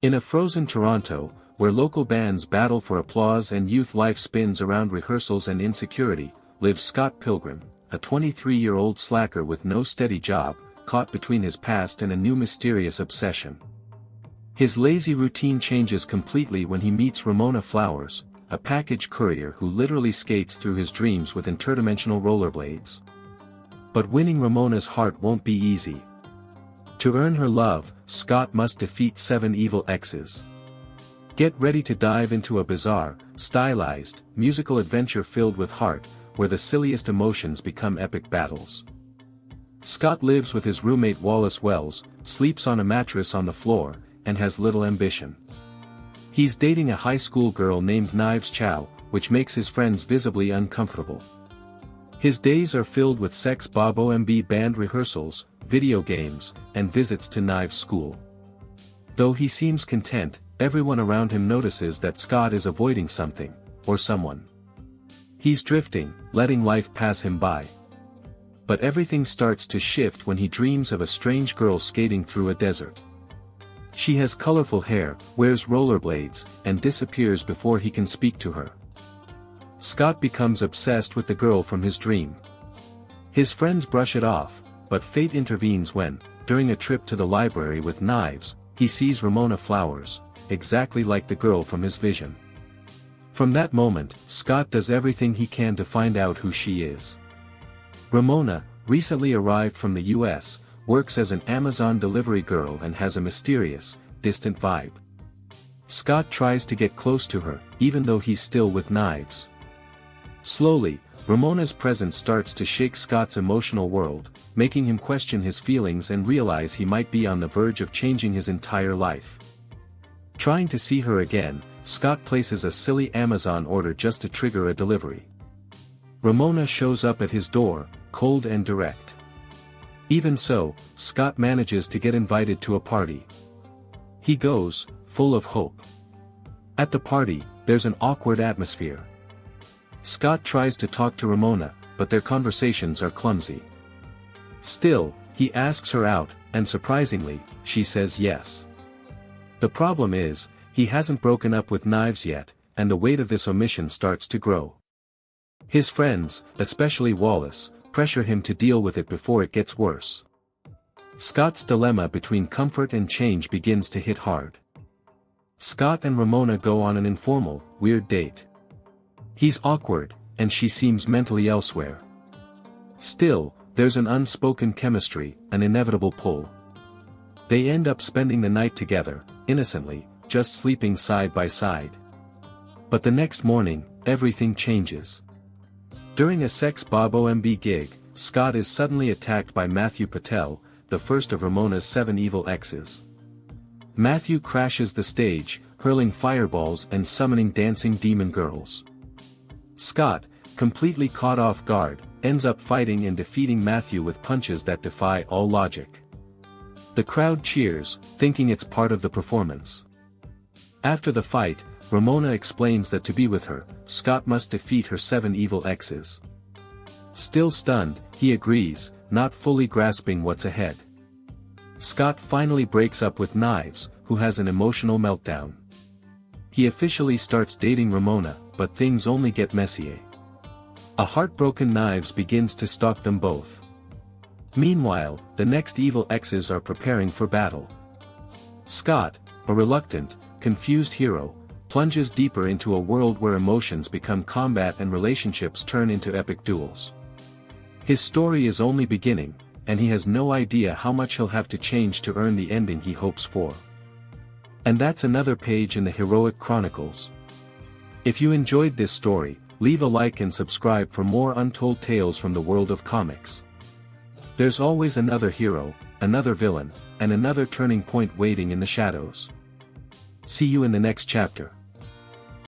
In a frozen Toronto, where local bands battle for applause and youth life spins around rehearsals and insecurity, lives Scott Pilgrim, a 23-year-old slacker with no steady job, caught between his past and a new mysterious obsession. His lazy routine changes completely when he meets Ramona Flowers, a package courier who literally skates through his dreams with interdimensional rollerblades. But winning Ramona's heart won't be easy. To earn her love, Scott must defeat 7 evil exes. Get ready to dive into a bizarre, stylized, musical adventure filled with heart, where the silliest emotions become epic battles. Scott lives with his roommate Wallace Wells, sleeps on a mattress on the floor, and has little ambition. He's dating a high school girl named Knives Chow, which makes his friends visibly uncomfortable. His days are filled with Sex Bob OMB band rehearsals, video games, and visits to Knives school. Though he seems content, everyone around him notices that Scott is avoiding something, or someone. He's drifting, letting life pass him by. But everything starts to shift when he dreams of a strange girl skating through a desert. She has colorful hair, wears rollerblades, and disappears before he can speak to her. Scott becomes obsessed with the girl from his dream. His friends brush it off, but fate intervenes when, during a trip to the library with Knives, he sees Ramona Flowers, exactly like the girl from his vision. From that moment, Scott does everything he can to find out who she is. Ramona, recently arrived from the US, works as an Amazon delivery girl and has a mysterious, distant vibe. Scott tries to get close to her, even though he's still with Knives. Slowly, Ramona's presence starts to shake Scott's emotional world, making him question his feelings and realize he might be on the verge of changing his entire life. Trying to see her again, Scott places a silly Amazon order just to trigger a delivery. Ramona shows up at his door, cold and direct. Even so, Scott manages to get invited to a party. He goes, full of hope. At the party, there's an awkward atmosphere. Scott tries to talk to Ramona, but their conversations are clumsy. Still, he asks her out, and surprisingly, she says yes. The problem is, he hasn't broken up with Knives yet, and the weight of this omission starts to grow. His friends, especially Wallace, pressure him to deal with it before it gets worse. Scott's dilemma between comfort and change begins to hit hard. Scott and Ramona go on an informal, weird date. He's awkward, and she seems mentally elsewhere. Still, there's an unspoken chemistry, an inevitable pull. They end up spending the night together, innocently, just sleeping side by side. But the next morning, everything changes. During a Sex Bob OMB gig, Scott is suddenly attacked by Matthew Patel, the first of Ramona's 7 evil exes. Matthew crashes the stage, hurling fireballs and summoning dancing demon girls. Scott, completely caught off guard, ends up fighting and defeating Matthew with punches that defy all logic. The crowd cheers, thinking it's part of the performance. After the fight, Ramona explains that to be with her, Scott must defeat her 7 evil exes. Still stunned, he agrees, not fully grasping what's ahead. Scott finally breaks up with Knives, who has an emotional meltdown. He officially starts dating Ramona, but things only get messier. A heartbroken Knives begins to stalk them both. Meanwhile, the next evil exes are preparing for battle. Scott, a reluctant, confused hero, plunges deeper into a world where emotions become combat and relationships turn into epic duels. His story is only beginning, and he has no idea how much he'll have to change to earn the ending he hopes for. And that's another page in the Heroic Chronicles. If you enjoyed this story, leave a like and subscribe for more untold tales from the world of comics. There's always another hero, another villain, and another turning point waiting in the shadows. See you in the next chapter.